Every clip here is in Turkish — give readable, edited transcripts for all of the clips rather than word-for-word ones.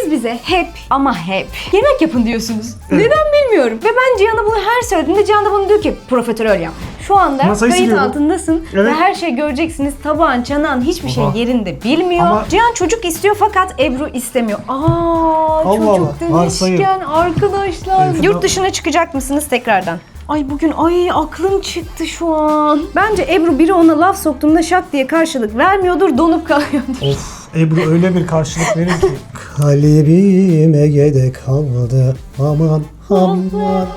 Siz bize hep ama hep yemek yapın diyorsunuz. Evet. Neden bilmiyorum. Ve ben Cihan'a bunu her söylediğimde Cihan da bana diyor ki profiterol yap. Şu anda masayı kayıt siliyorum. altındasın ve her şey göreceksiniz. Tabağın, çanağın hiçbir şey yerinde bilmiyor. Ama... Cihan çocuk istiyor fakat Ebru istemiyor. Allah Çocuk Allah. demişken arkadaşlar. Yurt dışına çıkacak mısınız tekrardan? Ay bugün aklım çıktı şu an. Bence Ebru biri ona laf soktuğunda şak diye karşılık vermiyordur, donup kalıyordur. Of, Ebru öyle bir karşılık verir ki. Kalbim Ege'de kaldı. Aman aman.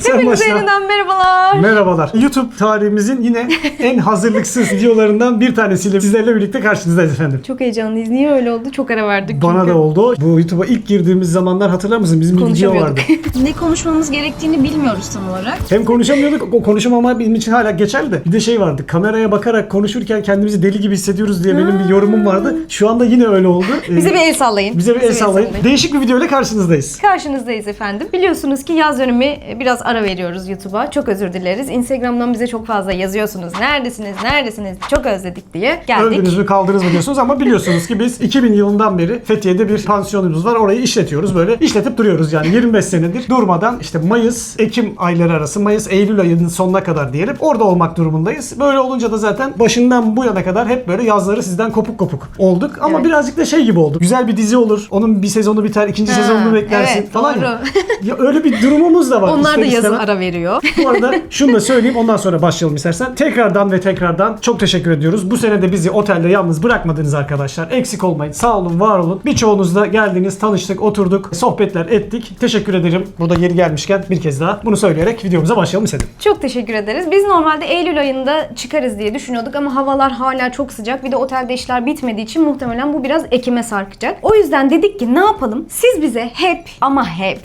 Hepinize yeniden merhabalar. Merhabalar. YouTube tarihimizin yine en hazırlıksız videolarından bir tanesiyle sizlerle birlikte karşınızdayız efendim. Çok heyecanlıyız. Niye öyle oldu? Çok ara verdik Bana çünkü. da oldu. Bu YouTube'a ilk girdiğimiz zamanlar hatırlar mısın? Bizim bir video vardı. Ne konuşmamız gerektiğini bilmiyoruz tam olarak. Hem konuşamıyorduk, o konuşamama bizim için hala geçerli de. Bir de şey vardı, kameraya bakarak konuşurken kendimizi deli gibi hissediyoruz diye benim bir yorumum vardı. Şu anda yine öyle oldu. Bize bir el sallayın. Bize bir el sallayın. Değişik bir videoyla karşınızdayız. Karşınızdayız efendim. Biliyorsunuz ki yaz dönemi biraz ara veriyoruz YouTube'a. Çok özür dileriz. Instagram'dan bize çok fazla yazıyorsunuz. Neredesiniz? Çok özledik diye geldik. Öldünüz mü kaldınız mı diyorsunuz ama biliyorsunuz ki biz 2000 yılından beri Fethiye'de bir pansiyonumuz var. Orayı işletiyoruz. Böyle işletip duruyoruz yani 25 senedir durmadan işte Mayıs, Ekim ayları arası, Mayıs, Eylül ayının sonuna kadar diyelim. Orada olmak durumundayız. Böyle olunca da zaten başından bu yana kadar hep böyle yazları sizden kopuk olduk. Ama birazcık da şey gibi oldu. Güzel bir dizi olur. Onun bir sezonu biter, ikinci sezonunu beklersin falan doğru. ya. Öyle bir durumumuz da var. Onlar da İster yazın istemez. ara veriyor. Bu arada şunu da söyleyeyim, ondan sonra başlayalım istersen. Tekrardan çok teşekkür ediyoruz. Bu sene de bizi otelde yalnız bırakmadınız arkadaşlar. Eksik olmayın. Sağ olun, var olun. Birçoğunuz da geldiniz, tanıştık, oturduk, sohbetler ettik. Teşekkür ederim. Burada yeri gelmişken bir kez daha bunu söyleyerek videomuza başlayalım istedim. Çok teşekkür ederiz. Biz normalde Eylül ayında çıkarız diye düşünüyorduk ama havalar hala çok sıcak. Bir de otelde işler bitmediği için muhtemelen bu biraz Ekim'e sarkacak. O yüzden dedik ki ne yapalım? Siz bize hep ama hep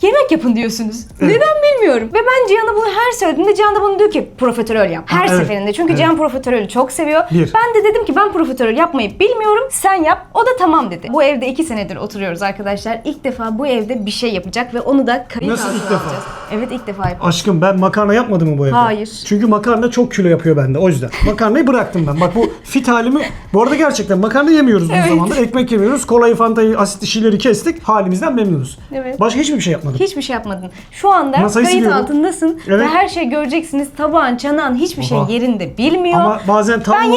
yemek yapın diyorsunuz. Evet. Neden bilmiyorum. Ve ben Cihan'a bunu her söylediğimde Cihan da bana diyor ki profiterol yap. Her seferinde. Çünkü Cihan profiterolü çok seviyor. Ben de dedim ki ben profiterol yapmayı bilmiyorum. Sen yap. O da tamam dedi. Bu evde 2 senedir oturuyoruz arkadaşlar. İlk defa bu evde bir şey yapacak ve onu da kayıt Nasıl ilk altına defa? alacağız. Evet ilk defa yapacağız. Aşkım ben makarna yapmadım mı bu evde? Hayır. Çünkü makarna çok kilo yapıyor bende o yüzden. Makarnayı bıraktım ben. Bak bu fit halimi... Bu arada gerçekten makarna yemiyoruz bu zamandır. Ekmek yemiyoruz. Kolayı, fantayı, asitli şeyleri kestik. Halimizden memnunuz. Evet. Başka hiçbir şey yapmadım. Hiçbir şey yapmadın. Şu anda masayı kayıt siliyorum. altındasın ve her şey göreceksiniz. Tabağın, çanağın hiçbir şey yerinde bilmiyor. Ama bazen tam... Ben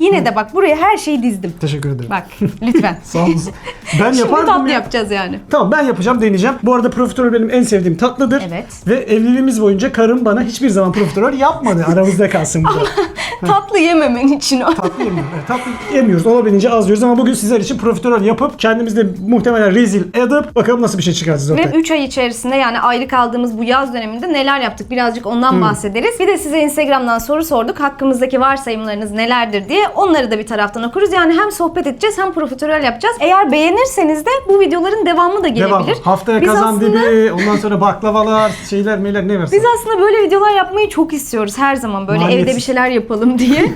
yine de bak buraya her şeyi dizdim. Teşekkür ederim. Bak lütfen. Sağ olun. Ben Şimdi yapardım tatlı ya. yapacağız yani. Tamam ben yapacağım, deneyeceğim. Bu arada profiterol benim en sevdiğim tatlıdır. Evet. Ve evliliğimiz boyunca karım bana hiçbir zaman profiterol yapmadı. Aramızda kalsın bu da. Tatlı yememen için o. Tatlı yemiyoruz. Evet, tatlı yemiyoruz. Olabildiğince az yiyoruz ama bugün sizler için profiterol yapıp kendimizde muhtemelen rezil edip bakalım nasıl bir şey çıkaracağız ortaya. Ve 3 ay içerisinde yani ayrı kaldığımız bu yaz döneminde neler yaptık birazcık ondan bahsederiz. Bir de size Instagram'dan soru sorduk. Hakkımızdaki varsayımlarınız nelerdir diye. Onları da bir taraftan okuruz. Yani hem sohbet edeceğiz hem profiterol yapacağız. Eğer beğenirseniz de bu videoların devamı da gelebilir. Devam. Haftaya Biz kazan aslında... dibi, ondan sonra baklavalar, şeyler meyler ne varsa. Biz aslında böyle videolar yapmayı çok istiyoruz her zaman. Böyle Maliyetsiz. evde bir şeyler yapalım diye.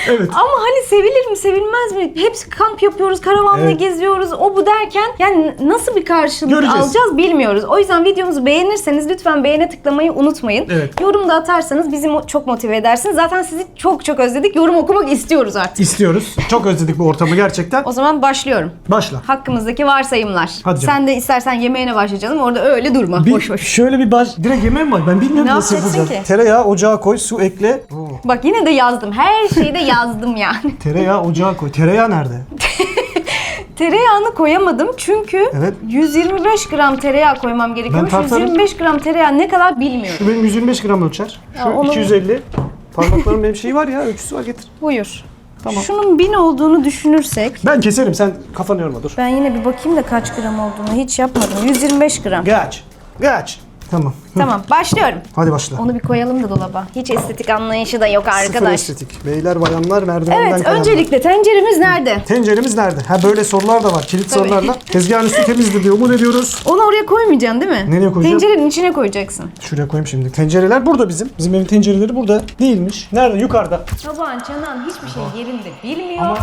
Evet. Ama hani sevilir mi sevilmez mi? Hepsi kamp yapıyoruz, karavanla geziyoruz, o bu derken yani nasıl bir karşılık alacağız bilmiyoruz. O yüzden videomuzu beğenirseniz lütfen beğene tıklamayı unutmayın. Evet. Yorum da atarsanız bizi çok motive edersiniz. Zaten sizi çok özledik. Yorum okumak istiyoruz artık. İstiyoruz. Çok özledik bu ortamı gerçekten. O zaman başlıyorum. Başla. Hakkımızdaki varsayımlar. Hadi canım. Sen de istersen yemeğine başla canım. Orada öyle durma. Boş. Şöyle bir direkt yemeğe mi var? Ben bilmiyorum Ne nasıl yapacaksın yapacağım. ki? Tereyağı ocağa koy, su ekle. Bak yine de yazdım. Her şeyi de yazdım yani. Tereyağı ocağa koy. Tereyağı nerede? Tereyağını koyamadım çünkü 125 gram tereyağı koymam gerekiyormuş. Ben tartarım. 125 gram tereyağı ne kadar bilmiyorum. Şu benim 125 gram ölçer. Şu Ya onun- 250. Parmaklarım benim şeyi var ya, ölçüsü var, getir. Buyur. Tamam. Şunun 1000 olduğunu düşünürsek Ben keserim, sen kafanı yorma, dur. ben yine bir bakayım da kaç gram olduğunu hiç yapmadım. 125 gram. Geç. Tamam. Tamam başlıyorum. Hadi başla. Onu bir koyalım da dolaba. Hiç estetik anlayışı da yok Sıfır arkadaş. estetik. Beyler bayanlar merdivenden Evet kayanlar. öncelikle tenceremiz nerede? Tenceremiz nerede? Ha böyle sorular da var. Kilit Tabii. sorularla. Tezgahın üstü temizdir diye umut ediyoruz. Onu oraya koymayacaksın değil mi? Nereye koyacağım? Tencerenin içine koyacaksın. Şuraya koyayım şimdi. Tencereler burada bizim. Bizim evin tencereleri burada değilmiş. Nerede? Yukarıda. Tabağın, çanağın hiçbir şey yerinde bilmiyor.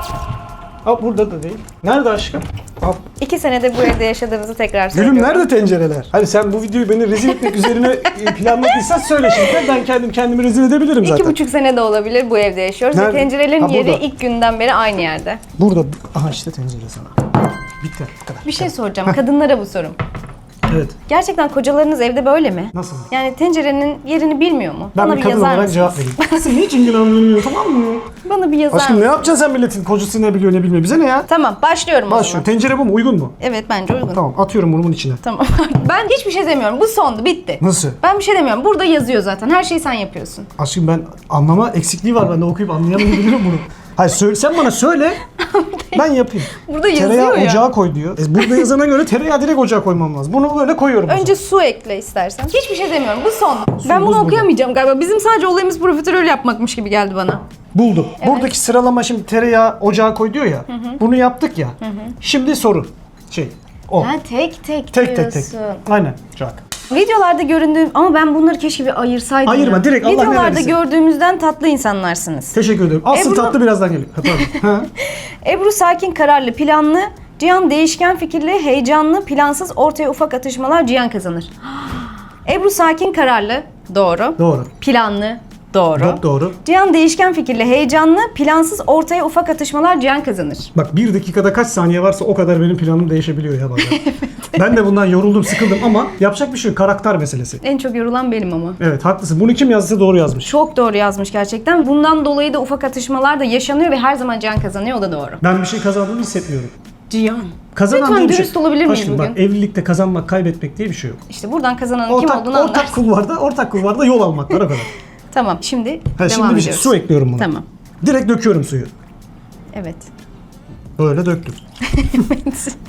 Aa, burada da değil. Nerede aşkım? Al. 2 senedir bu evde yaşadığımızı tekrar söylüyorum. Gülüm nerede tencereler? Hani sen bu videoyu beni rezil etmek üzerine planladıysan söyle şimdi. Ben kendimi rezil edebilirim zaten. 2,5 sene de olabilir bu evde yaşıyoruz. Nerede? Ve tencerelerin Ha, yeri burada. ilk günden beri aynı yerde. Burada. Aha işte tencere sana. Bitti. Bu kadar. Bir şey soracağım. Kadınlara bu sorum. Evet. Gerçekten kocalarınız evde böyle mi? Nasıl? Yani tencerenin yerini bilmiyor mu? Ben Bana bir bir kadın yazar olarak mısınız? cevap vereyim. Sen niçin günahını tamam mı? Bana bir yazar Aşkım ne mısınız? yapacaksın sen milletin kocası ne biliyor ne bilmiyor. Bize ne ya? Tamam başlıyorum o Başlıyor. zaman. Tencere bu mu? Uygun mu? Evet bence uygun. Tamam atıyorum burnumun içine. Tamam. Ben hiçbir şey demiyorum. Bu sondu. Bitti. Nasıl? Ben bir şey demiyorum. Burada yazıyor zaten. Her şeyi sen yapıyorsun. Aşkım ben anlama eksikliği var bende okuyup anlayamayabilirim bunu. Hayır sen bana söyle ben yapayım. Burada yazıyor Tereyağı ya. ocağa koy diyor. Burada yazana göre tereyağı direkt ocağa koymam lazım. Bunu böyle koyuyorum. Önce su ekle istersen. Hiçbir şey demiyorum. Bu son. Ben Suyumuz bunu burada. okuyamayacağım galiba. Bizim sadece olayımız profiterol yapmakmış gibi geldi bana. Buldum. Buradaki sıralama şimdi tereyağı ocağa koy diyor ya. Bunu yaptık ya. Şimdi soru. O. Ha tek tek Tek diyorsun. tek tek. Aynen. Çak. Videolarda göründüğüm ama ben bunları keşke bir ayırsaydım. Ayırma, ya. direkt Allah ne Videolarda verirse. gördüğümüzden tatlı insanlarsınız. Teşekkür ederim. Asıl Ebru- tatlı birazdan geliyor. Ha, pardon. Ha. Ebru sakin, kararlı, planlı. Cihan değişken fikirli, heyecanlı, plansız, ortaya ufak atışmalar Cihan kazanır. Ebru sakin, kararlı. Doğru. Doğru. Planlı. Doğru. Çok doğru. Cihan değişken fikirli, heyecanlı, plansız, ortaya ufak atışmalar Cihan kazanır. Bak 1 dakikada kaç saniye varsa o kadar benim planım değişebiliyor ya bazen. Ben de bundan yoruldum, sıkıldım ama yapacak bir şey yok. Karakter meselesi. En çok yorulan benim ama. Evet haklısın. Bunu kim yazdıysa doğru yazmış. Çok doğru yazmış gerçekten. Bundan dolayı da ufak atışmalar da yaşanıyor ve her zaman Cihan kazanıyor. O da doğru. Ben bir şey kazandığımı hissetmiyorum. Cihan. Kazanan Lütfen diye bir dürüst şey. olabilir miyiz Aşkım bugün? bak evlilikte kazanmak, kaybetmek diye bir şey yok. İşte buradan kazananın kim olduğunu anlarsın. Ortak kulvarda yol almak var o kadar. Tamam şimdi Ha, devam şimdi bir şey, ediyoruz. su ekliyorum buna. Tamam. Direkt döküyorum suyu. Evet. Böyle döktüm.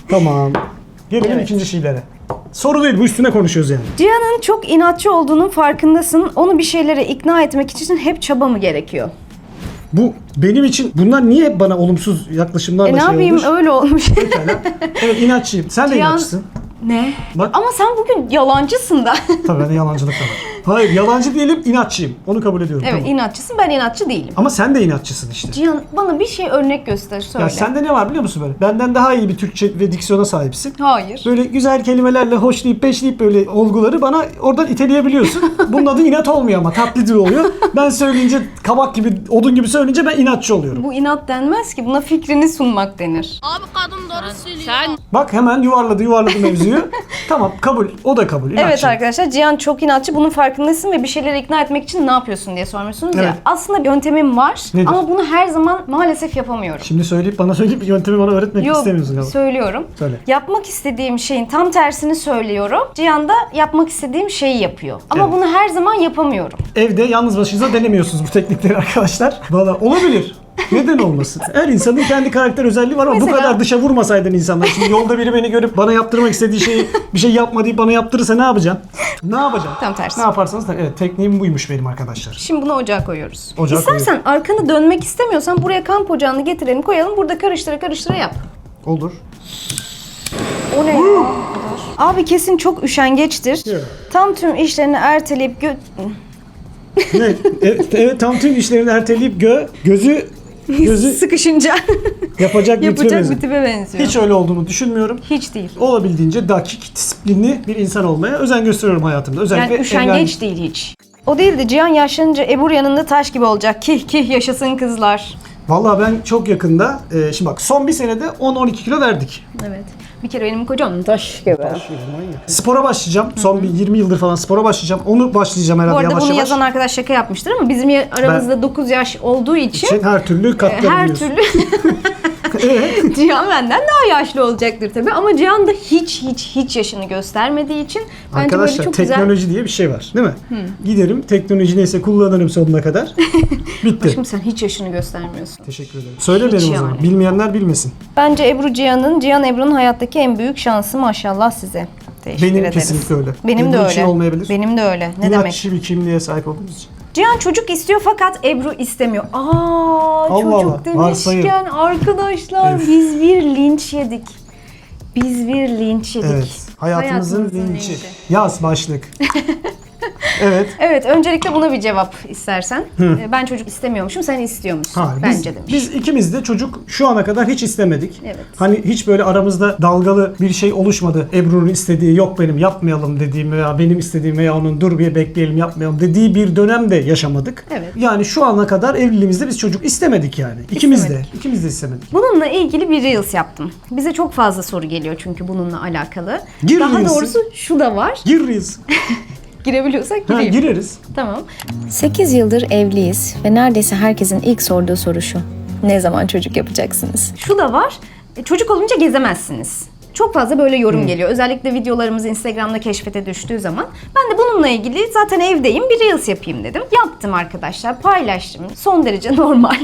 Tamam. Gelelim Evet. ikinci şeylere. Soru değil bu üstüne konuşuyoruz yani. Cihan'ın çok inatçı olduğunun farkındasın. Onu bir şeylere ikna etmek için hep çaba mı gerekiyor? Bu benim için bunlar niye hep bana olumsuz yaklaşımlarla Ne şey yapayım olmuş? öyle olmuş. Pekala. Evet inatçıyım. Sen de Cihan- inatçısın. Ne? Bak. Ama sen bugün yalancısın da. Tabii bende yalancılık da var. Hayır yalancı değilim inatçıyım. Onu kabul ediyorum. Evet tamam. inatçısın, ben inatçı değilim. Ama sen de inatçısın işte. Cihan bana bir şey örnek göster söyle. Ya sende ne var biliyor musun böyle? Benden daha iyi bir Türkçe ve diksiyona sahipsin. Hayır. Böyle güzel kelimelerle hoşlayıp peşleyip böyle olguları bana oradan iteleyebiliyorsun. Bunun adı inat olmuyor ama tatlı dil oluyor. Ben söyleyince kabak gibi, odun gibi söyleyince ben inatçı oluyorum. Bu inat denmez ki. Buna fikrini sunmak denir. Abi kadın doğru söylüyor. Sen Bak hemen yuvarladı mevzuyu. Tamam kabul. O da kabul. Evet inatçı. arkadaşlar Cihan çok inatçı. Bunun farkındasın ve bir şeyleri ikna etmek için ne yapıyorsun diye sormuşsunuz Evet. ya. Aslında bir yöntemim var Nedir? ama bunu her zaman maalesef yapamıyorum. Şimdi söyleyip yöntemi bana öğretmek istemiyorsun galiba. söylüyorum. Söyle. Yapmak istediğim şeyin tam tersini söylüyorum. Cihan da yapmak istediğim şeyi yapıyor. Ama Evet. bunu her zaman yapamıyorum. Evde yalnız başınıza denemiyorsunuz bu teknikleri arkadaşlar. Valla olabilir. Neden olmasın? Her insanın kendi karakter özelliği var ama bu Mesela- kadar dışa vurmasaydın insanlar. Şimdi yolda biri beni görüp bana yaptırmak istediği şeyi bir şey yapma deyip bana yaptırırsa ne yapacaksın? Ne yapacaksın? Tam tersi. Ne yaparsanız da evet tekniğim buymuş benim arkadaşlar. Şimdi bunu ocağa koyuyoruz. Ocağa İstersen arkanı dönmek istemiyorsan buraya kamp ocağını getirelim koyalım. Burada karıştıra yap. Olur. O ne ya? Abi kesin çok üşengeçtir. Yok. Tam tüm işlerini erteleyip Ne? Evet tam tüm işlerini erteleyip gözü sıkışınca yapacak bir yapacak tipe bir tipe benziyor. Hiç öyle olduğunu düşünmüyorum. Hiç değil. Olabildiğince dakik, disiplinli bir insan olmaya özen gösteriyorum hayatımda. Özellikle Yani üşengeç değil hiç. O değil de Cihan yaşlanınca Ebru yanında taş gibi olacak. Kih kih yaşasın kızlar. Vallahi ben çok yakında, şimdi bak son bir senede 10-12 kilo verdik. Evet. Bir kere benim kocam taş gibi. Spora başlayacağım. Son bir 20 yıldır falan spora başlayacağım. Onu başlayacağım Bu herhalde arada yavaş bunu yavaş. yazan arkadaş şaka yapmıştır ama bizim aramızda 9 yaş olduğu için Için her türlü katlarım her diyorsun. türlü Cihan benden daha yaşlı olacaktır tabii ama Cihan da hiç yaşını göstermediği için bence böyle Arkadaşlar çok teknoloji diye bir şey var değil mi? Giderim teknoloji neyse kullanırım sonuna kadar. Bitti. güzel. Şimdi sen hiç yaşını göstermiyorsun. Teşekkür ederim. Söylemeyelim o zaman. yani. Bilmeyenler bilmesin. Bence Ebru Cihan Ebru'nun hayattaki en büyük şansı maşallah size. Teşekkür Benim ederiz. kesinlikle öyle. Benim de Ebru için öyle. olmayabilir. Benim de öyle. Ne demek? İnatçı bir kimliğe sahip olduğumuz için. Cihan çocuk istiyor fakat Ebru istemiyor. Allah Çocuk Allah, varsayım. demişken arkadaşlar Evet. biz bir linç yedik. Evet. Hayatımızın linçi. Yaz başlık. Evet. Evet, öncelikle buna bir cevap istersen. Ben çocuk istemiyormuşum, sen istiyormuşsun. Hayır, Bence demiş. biz ikimiz de çocuk şu ana kadar hiç istemedik. Evet. Hani hiç böyle aramızda dalgalı bir şey oluşmadı. Ebru'nun istediği yok benim yapmayalım dediğim veya benim istediğim veya onun dur bir bekleyelim yapmayalım dediği bir dönem de yaşamadık. Evet. Yani şu ana kadar evliliğimizde biz çocuk istemedik yani. İkimiz İstemedik. de. İkimiz de istemedik. Bununla ilgili bir Reels yaptım. Bize çok fazla soru geliyor çünkü bununla alakalı. Gir Daha Reels'e. doğrusu şu da var. Gireriz. Girebiliyorsak Ha, gireyim. gireriz. Tamam. 8 yıldır evliyiz ve neredeyse herkesin ilk sorduğu soru şu. Ne zaman çocuk yapacaksınız? Şu da var. Çocuk olunca gezemezsiniz. Çok fazla böyle yorum geliyor. Özellikle videolarımız Instagram'da keşfete düştüğü zaman. Ben de bununla ilgili zaten evdeyim bir Reels yapayım dedim. Yaptım arkadaşlar, paylaştım. Son derece normal,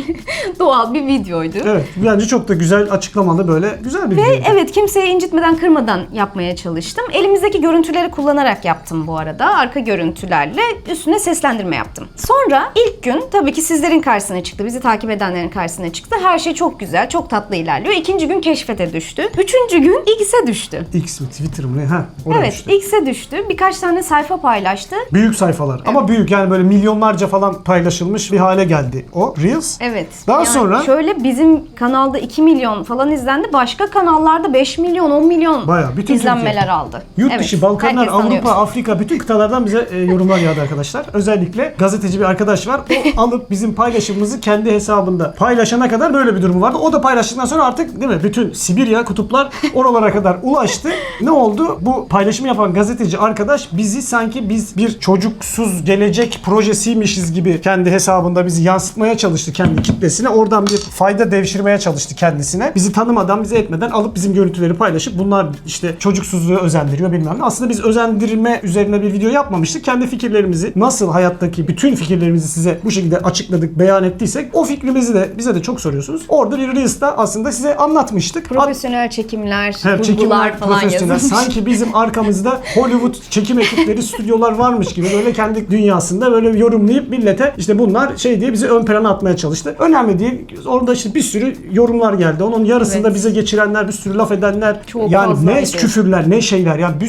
doğal bir videoydu. Evet. Bence çok da güzel açıklamalı böyle güzel bir Ve video. evet, kimseyi incitmeden, kırmadan yapmaya çalıştım. Elimizdeki görüntüleri kullanarak yaptım bu arada. Arka görüntülerle üstüne seslendirme yaptım. Sonra ilk gün tabii ki sizlerin karşısına çıktı. Bizi takip edenlerin karşısına çıktı. Her şey çok güzel, çok tatlı ilerliyor. İkinci gün keşfete düştü. Üçüncü gün X'e düştü. X mi Twitter mı ne? Ha, oraya Evet, düştü. X'e düştü. Birkaç tane sayfa paylaştı. Büyük sayfalar ama büyük yani böyle milyonlarca falan paylaşılmış bir hale geldi o Reels. Evet. Daha sonra- şöyle bizim kanalda 2 milyon falan izlendi. Başka kanallarda 5 milyon, 10 milyon Bayağı, bütün izlenmeler Türkiye. aldı. Yurt Evet, dışı, Balkanlar, herkes tanıyor. Avrupa, Afrika bütün kıtalardan bize yorumlar yağdı arkadaşlar. Özellikle gazeteci bir arkadaş var. O alıp bizim paylaşımımızı kendi hesabında paylaşana kadar böyle bir durumu vardı. O da paylaştıktan sonra artık değil mi? Bütün Sibirya, kutuplar oralara kadar ulaştı. Ne oldu? Bu paylaşımı yapan gazeteci arkadaş bizi sanki biz bir çocuksuz gelecek projesiymişiz gibi kendi hesabında bizi yansıtmaya çalıştı kendi kitlesine. Oradan bir fayda devşirmeye çalıştı kendisine. Bizi tanımadan, bizi etmeden alıp bizim görüntüleri paylaşıp bunlar işte çocuksuzluğu özendiriyor bilmem ne. Aslında biz özendirme üzerine bir video yapmamıştık. Kendi fikirlerimizi nasıl hayattaki bütün fikirlerimizi size bu şekilde açıkladık, beyan ettiysek o fikrimizi de bize de çok soruyorsunuz. Orada bir Reels'ta aslında size anlatmıştık. Profesyonel çekimler, Her vurgular çekimler falan profesyonel. yazılmış. Sanki bizim arkamızda Hollywood çekim ekipleri, stüdyolar varmış gibi böyle kendi dünyasında böyle yorumlayıp millete işte bunlar şey diye bizi ön plana atmaya çalıştı. Önemli değil. Orada işte bir sürü yorumlar geldi. Onun yarısında Evet. bize geçirenler, bir sürü laf edenler. Çok yani ne fazlaydı. küfürler, ne şeyler. Ya bir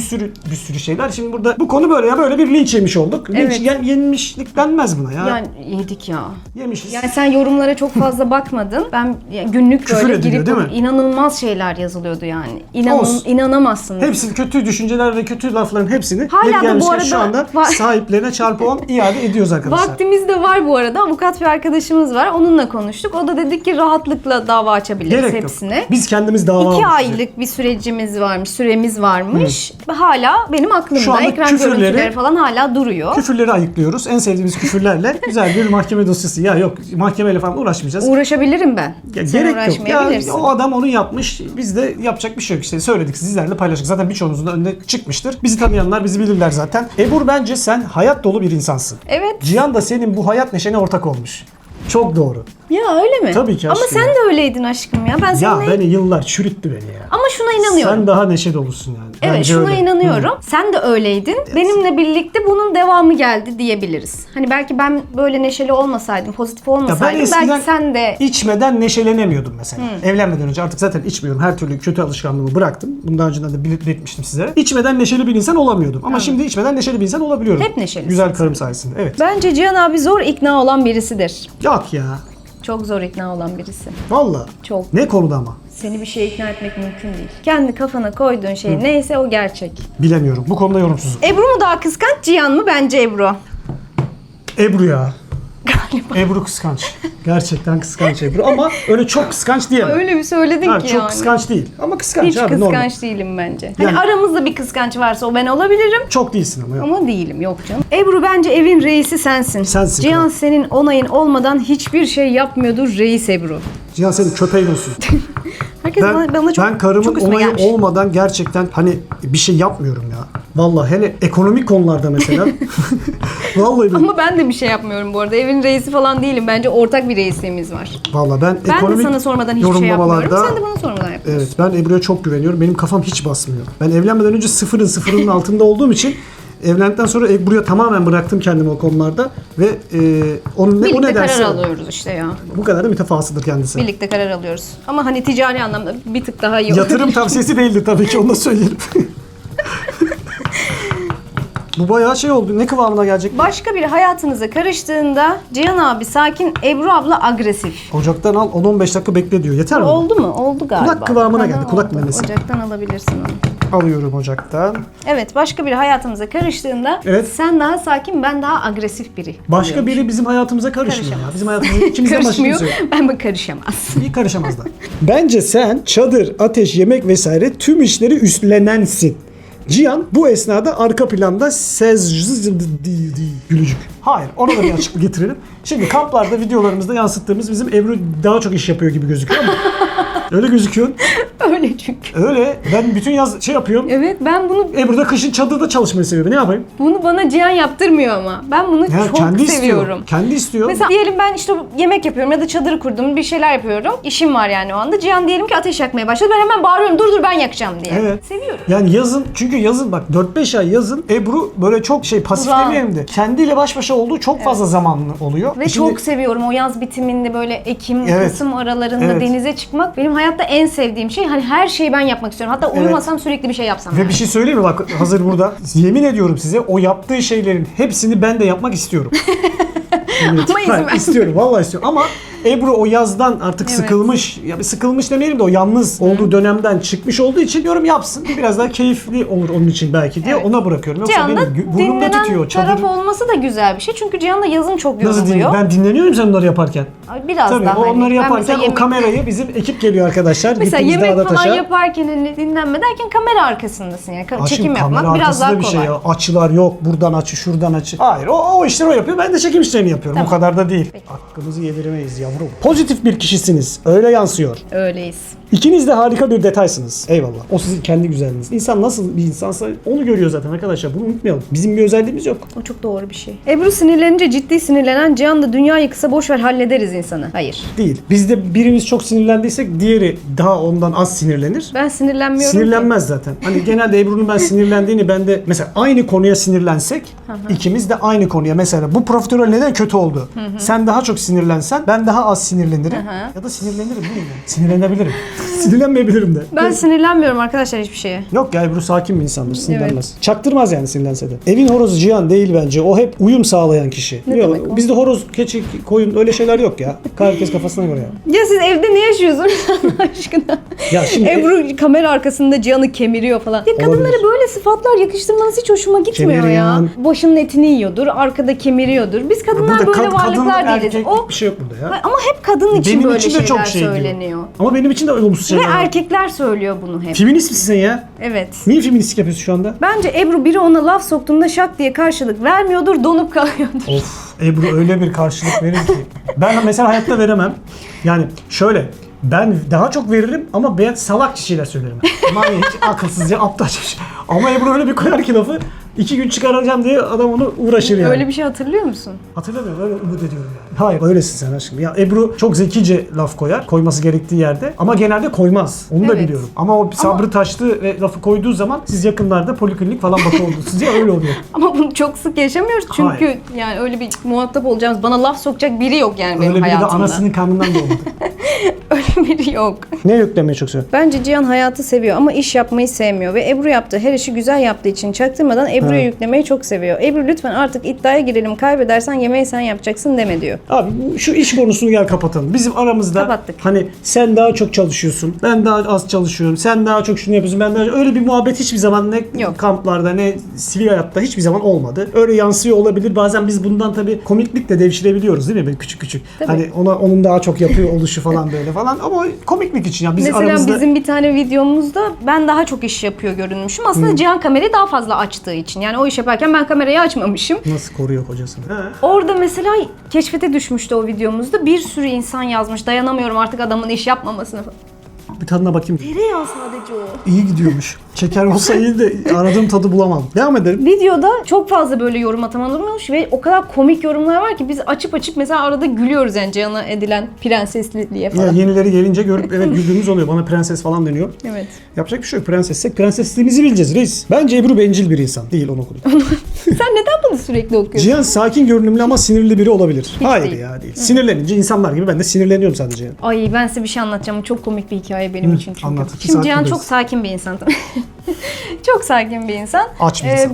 sürü şeyler. Şimdi burada bu konu böyle ya böyle bir linç yemiş olduk. Linç Evet. yenmişlik denmez buna ya. Yani yedik ya. Yemişiz. Yani sen yorumlara çok fazla bakmadın. Ben günlük Küfür böyle ediliyor, girip değil mi? inanılmaz şeyler yazılıyordu yani. Olsun. İnanamazsın. Hepsi kötü düşünceler ve kötü lafların hepsini Hala yeri da bu gelmişken arada şu anda var. sahiplerine çarpı 10 iade ediyoruz arkadaşlar. Vaktimiz de var bu arada. Avukat bir arkadaşımız var. Onunla konuştuk. O da dedik ki rahatlıkla dava açabiliriz Gerek yok. hepsine. Biz kendimiz dava 2 almışız. aylık bir sürecimiz varmış, süremiz varmış. Hala benim Şu aklımda anda ekran küfürleri- görüntüleri falan hala duruyor. Küfürleri ayıklıyoruz. En sevdiğimiz küfürlerle güzel bir mahkeme dosyası. Ya yok mahkemeyle falan uğraşmayacağız. Uğraşabilirim ben. Ya Sen gerek yok. Ya uğraşmayabilirsin. o adam onu yapmış. Biz de yapacak bir şey yok. İşte söyledik sizlerle paylaştık. Zaten birçoğunuzun da önüne çıkmıştır. Bizi tanıyanlar bizi bilirler zaten. Ebru bence sen hayat dolu bir insansın. Evet. Cihan da senin bu hayat neşene ortak olmuş. Çok doğru. Ya öyle mi? Tabii ki Ama aşkım. sen de öyleydin aşkım ya. Ben Ya seninle... beni yıllar çürüttü beni ya. Ama şuna inanıyorum. Sen daha neşe dolusun yani. Evet, Bence şuna öyle. inanıyorum. Sen de öyleydin. Benimle birlikte bunun devamı geldi diyebiliriz. Hani belki ben böyle neşeli olmasaydım, pozitif Ya ben olmasaydım eskiden belki sen de... içmeden neşelenemiyordum mesela. Evlenmeden önce artık zaten içmiyorum. Her türlü kötü alışkanlığımı bıraktım. Bundan önceden de belirtmiştim sizlere. İçmeden neşeli bir insan olamıyordum. Ama şimdi içmeden neşeli bir insan olabiliyorum. Hep neşelisin Güzel karım sayesinde. Evet. Bence Cihan abi zor ikna olan birisidir. Yok ya. Çok zor ikna olan birisi. Valla. Çok. Ne konuda ama? Seni bir şeye ikna etmek mümkün değil. Kendi kafana koyduğun şey neyse o gerçek. Bilemiyorum. Bu konuda yorumsuzum. Ebru mu daha kıskanç, Cihan mı? Bence Ebru. Ebru ya. Galiba. Ebru kıskanç. Gerçekten kıskanç Ebru ama öyle çok kıskanç diyemem. Öyle bir söyledin Ha, ki çok yani. kıskanç değil ama kıskanç Hiç abi kıskanç normal. değilim bence. Hani Yani- aramızda bir kıskanç varsa o ben olabilirim. Çok değilsin ama yok. Ama değilim, yok canım. Ebru bence evin reisi sensin. Sensin Cihan kral. senin onayın olmadan hiçbir şey yapmıyordur reis Ebru. Cihan senin köpeğin olsun. Herkes bana çok, Ben karımın çok üstüme onayı gelmiş. olmadan gerçekten hani bir şey yapmıyorum ya. Vallahi hele ekonomik konularda mesela. Vallahi ben, Ama ben de bir şey yapmıyorum bu arada. Evin reisi falan değilim. Bence ortak bir reisliğimiz var. vallahi ben Ben de ekonomik sana sormadan hiçbir şey yapmıyorum. yorumlamalarda- Sen de bana sormadan yapıyorsun. Evet, ben Ebru'ya çok güveniyorum. Benim kafam hiç basmıyor. Ben evlenmeden önce sıfırın altında olduğum için evlendikten sonra Ebru'ya tamamen bıraktım kendimi o konularda ve onun o Birlikte ne karar derse alıyoruz işte ya. bu kadar da mütefasıdır kendisi. Birlikte karar alıyoruz. Ama hani ticari anlamda bir tık daha iyi Yatırım tavsiyesi değildir tabii ki onu da söyleyelim. Bu bayağı şey oldu. Ne kıvamına gelecek? Başka biri hayatınıza karıştığında Cihan abi sakin, Ebru abla agresif. Ocaktan al 10-15 dakika bekle diyor. Yeter mi? Oldu mu? Oldu galiba. Kulak kıvamına geldi, Tamam, kulak oldu. memesi. Ocaktan alabilirsin onu. Alıyorum ocaktan. Evet, başka biri hayatımıza karıştığında Evet. sen daha sakin, ben daha agresif biri. Başka oluyormuş. biri bizim hayatımıza karışmıyor ya. Karışamaz. Bizim hayatımıza ikimizden başka Karışmıyor. kimse yok. Ben bu karışamaz. İyi karışamazlar. Bence sen çadır, ateş, yemek vesaire tüm işleri üstlenensin. Cihan bu esnada arka planda gülücük. Hayır, ona da bir açıklık getirelim. Şimdi kamplarda videolarımızda yansıttığımız bizim Ebru daha çok iş yapıyor gibi gözüküyor ama öyle gözüküyor. Öyle çünkü. Öyle. Ben bütün yaz şey yapıyorum. Evet, ben bunu Ebru da kışın çadırda çalışmayı seviyor. Ne yapayım? bana Cihan yaptırmıyor ama. Ben bunu Ya çok kendi seviyorum. istiyor. Kendi istiyor. Mesela diyelim ben işte yemek yapıyorum ya da çadırı kurdum, bir şeyler yapıyorum. İşim var yani o anda. Cihan diyelim ki ateş yakmaya başladı. Ben hemen bağırıyorum, dur ben yakacağım diye. Evet. Seviyorum. Yani yazın, çünkü yazın bak 4-5 ay yazın Ebru böyle çok pasif Burak. demeyelim de kendiyle baş başa olduğu çok fazla zamanlı oluyor. Ve Şimdi- çok seviyorum o yaz bitiminde böyle Ekim, Evet. Kasım aralarında Evet. denize çıkmak. Benim hayatta en sevdiğim şey. Hani her şeyi ben yapmak istiyorum. Hatta uyumasam sürekli bir şey yapsam. Ve yani. bir şey söyleyeyim mi bak hazır burada. Yemin ediyorum size o yaptığı şeylerin hepsini ben de yapmak istiyorum. Ama izin ver. İstiyorum, vallahi istiyorum ama Ebru o yazdan artık Evet. sıkılmış, ya bir sıkılmış demeyelim de o yalnız olduğu dönemden çıkmış olduğu için diyorum yapsın. Biraz daha keyifli olur onun için belki diye Evet. ona bırakıyorum. Yoksa Cihan da benim burnumda dinlenen tutuyor taraf çadır. olması da güzel bir şey. Çünkü Cihan da yazın çok Nasıl dinliyor? yoruluyor. Ben dinleniyorum sen onları yaparken. Biraz Tabii daha o onları hani. Ben yaparken mesela o yemek- kamerayı bizim ekip geliyor arkadaşlar. Mesela Gittiğimizde yemek falan Adataş'a. yaparken hani dinlenme derken kamera arkasındasın yani. Aşkım, Çekim kamera yapmak biraz arkasında daha bir kolay. şey ya. Açılar yok. Buradan açı, şuradan açı. Hayır o işleri o yapıyor. Ben de çekim işlerini yapıyorum. Tamam. O kadar da değil. Hakkımızı yediremeyiz yavrum. Pozitif bir kişisiniz. Öyle yansıyor. Öyleyiz. İkiniz de harika bir detaysınız. Eyvallah. O sizin kendi güzelliğiniz. İnsan nasıl bir insansa onu görüyor zaten arkadaşlar. Bunu unutmayalım. Bizim bir özelliğimiz yok. O çok doğru bir şey. Ebru sinirlenince ciddi sinirlenen, Cihan da dünya yıkısa boş ver hallederiz insanı. Hayır. Değil. Bizde birimiz çok sinirlendiysek diğeri daha ondan az sinirlenir. Ben sinirlenmiyorum ki. Sinirlenmez zaten. Hani genelde Ebru'nun ben sinirlendiğini ben de mesela aynı konuya sinirlensek ikimiz de aynı konuya mesela bu profiterol neden kötü oldu? Sen daha çok sinirlensen ben daha az sinirlenirim. Ya da sinirlenirim değil mi? Sinirlenebilirim. Sinirlenmeyebilirim de. Ben sinirlenmiyorum arkadaşlar hiçbir şeye. Yok ya Ebru sakin bir insandır. Sinirlenmez. Çaktırmaz yani sinirlense de. Evin horozu Cihan değil bence. O hep uyum sağlayan kişi. Ne Yok, demek o? bizde horoz, keçi, koyun öyle şeyler yok ya. Herkes kafasına göre ya. Ya siz evde ne yaşıyorsunuz Allah aşkına? Ya şimdi Ebru kamera arkasında Cihan'ı kemiriyor falan. Ya kadınlara Olabilir. böyle sıfatlar yakıştırmanız hiç hoşuma gitmiyor ya. Kemiriyor. Başının etini yiyordur, arkada kemiriyordur. Biz kadınlar burada böyle kadınlık, varlıklar değiliz. erkeklik bir şey yok burada ya. Ama hep kadın için Benim böyle için de şeyler çok şey diyor. söyleniyor. Ama benim için de olumsuz Ve şeyler var. erkekler söylüyor bunu hep. Feminist misin sen ya? Evet. Niye feministlik yapıyorsun şu anda? Bence Ebru biri ona laf soktuğunda şak diye karşılık vermiyordur, donup kalıyordur. Of Ebru öyle bir karşılık verir ki. Ben mesela hayatta veremem. Yani şöyle ben daha çok veririm ama ben salak şeyler söylerim. Aman ya, hiç akılsızca aptalca bir şey. Ama Ebru öyle bir koyar ki lafı 2 gün çıkaracağım diye adam onu uğraşır yani. Öyle bir şey hatırlıyor musun? Hatırlamıyorum öyle umut ediyorum yani. Hayır öylesin sen aşkım. Ya Ebru çok zekice laf koyar koyması gerektiği yerde ama genelde koymaz. Onu da Evet. biliyorum. Ama o sabrı taştı ve lafı koyduğu zaman siz yakınlarda poliklinik falan bakıyordunuz ya öyle oluyor. Ama bunu çok sık yaşamıyoruz çünkü Hayır. yani öyle bir muhatap olacağımız, bana laf sokacak biri yok yani benim Öyle biri de hayatımda. anasının karnından doğmadı. Öyle biri yok. Ne yüklemeyi çok seviyor? Bence Cihan hayatı seviyor ama iş yapmayı sevmiyor ve Ebru yaptığı her işi güzel yaptığı için çaktırmadan Ebru'ya yüklemeyi çok seviyor. Ebru lütfen artık iddiaya girelim, kaybedersen yemeği sen yapacaksın deme diyor. Abi şu iş konusunu gel kapatalım. Bizim aramızda Kapattık. hani sen daha çok çalışıyorsun, ben daha az çalışıyorum, sen daha çok şunu yapıyorsun, ben daha öyle bir muhabbet hiçbir zaman ne Yok. kamplarda ne sivil hayatta hiçbir zaman olmadı. Öyle yansıyor olabilir. Bazen biz bundan tabii komiklikle devşirebiliyoruz değil mi? Böyle küçük küçük. Tabii. Hani onun daha çok yapıyor oluşu falan böyle falan ama komiklik için ya biz Mesela aramızda bizim bir tane videomuzda ben daha çok iş yapıyor görünmüşüm. Aslında Cihan kamerayı daha fazla açtığı için. Yani o iş yaparken ben kamerayı açmamışım. nasıl koruyor kocasını? He. Orada mesela keşfete düşmüştü o videomuzda. Bir sürü insan yazmış. Dayanamıyorum artık adamın iş yapmamasına falan. Bir tadına bakayım. Tereyağı sadece o. İyi gidiyormuş. Şeker olsa iyi de aradığım tadı bulamam. Devam edelim. Videoda çok fazla böyle yorum atan olmuş ve o kadar komik yorumlar var ki biz açıp açıp mesela arada gülüyoruz yani Cihan'a edilen prensesliğe Ya falan. yenileri gelince görüp evet güldüğümüz oluyor. Bana prenses falan deniyor. Evet. Yapacak bir şey yok. Prensessek prensesliğimizi bileceğiz reis. Bence Ebru bencil bir insan. Değil onu okudum. Sen neden bunu sürekli okuyorsun? Cihan sakin görünümlü ama sinirli biri olabilir. Hayır değil. ya değil. Sinirlenince insanlar gibi ben de sinirleniyorum sadece. Yani. Ay ben size bir şey anlatacağım. Çok komik bir hikaye benim için çünkü. anlat. Şimdi Cihan Sakin çok birisin. sakin bir insan. Çok sakin bir insan. Aç bir insan.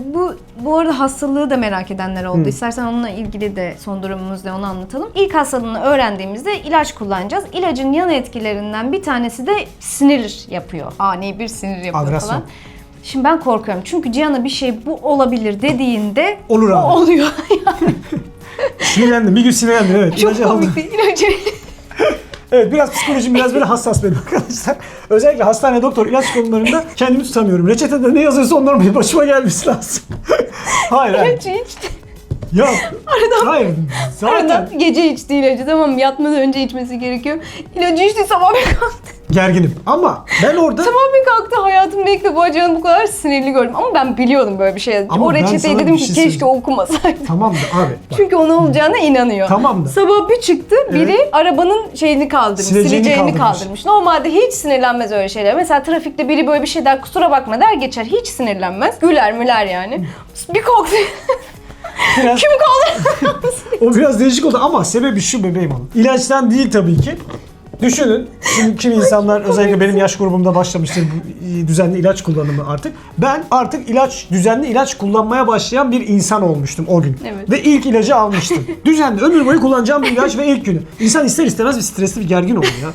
Bu arada hastalığı da merak edenler oldu. İstersen onunla ilgili de son durumumuz ne onu anlatalım. İlk hastalığını öğrendiğimizde ilaç kullanacağız. İlacın yan etkilerinden bir tanesi de sinir yapıyor. Ani bir sinir yapıyor Agresyon. falan. Şimdi ben korkuyorum. Çünkü Cihan'a bir şey bu olabilir dediğinde Olur o abi. oluyor. Sinirlendim. Bir gün sinirlendim. Evet. Çok ilacı aldım. komik bir ilacı. Evet biraz psikolojim biraz böyle hassas benim arkadaşlar. Özellikle hastane doktor ilaç konularında kendimi tutamıyorum. Reçetede ne yazıyorsa onların bir başıma gelmesi lazım. hayır. İlacı içti. Ya hayır. Zaten Arada gece içti ilacı, tamam mı? Yatmadan önce içmesi gerekiyor. İlacı içti, sabah bir kalktı. gerginim. Ama ben orada Sabah bir kalktı, hayatımda ilk defa Cihan'ı bu kadar sinirli gördüm. Ama ben biliyordum böyle bir şey. Ama O ben reçeteyi sana dedim bir ki şey keşke söyleyeyim. okumasaydım. tamam da abi. Bak. Çünkü ona olacağına inanıyor. Tamam da. Sabah bir çıktı, biri arabanın şeyini kaldırmış, Sileceğini sileceğini kaldırmış. kaldırmış. Normalde hiç sinirlenmez öyle şeyler. Mesela trafikte biri böyle bir şey der, kusura bakma der geçer. Hiç sinirlenmez. Güler müler yani. Bir korktu. Biraz, Kim kaldı? o biraz değişik oldu ama sebebi şu bebeğim onun. İlaçtan değil tabii ki. Düşünün, şimdi kimi insanlar özellikle benim yaş grubumda başlamıştır bu düzenli ilaç kullanımı artık. Ben artık düzenli ilaç kullanmaya başlayan bir insan olmuştum o gün. Evet. Ve ilk ilacı almıştım. Düzenli ömür boyu kullanacağım bir ilaç ve ilk günü. İnsan ister istemez bir stresli bir gergin oluyor ya.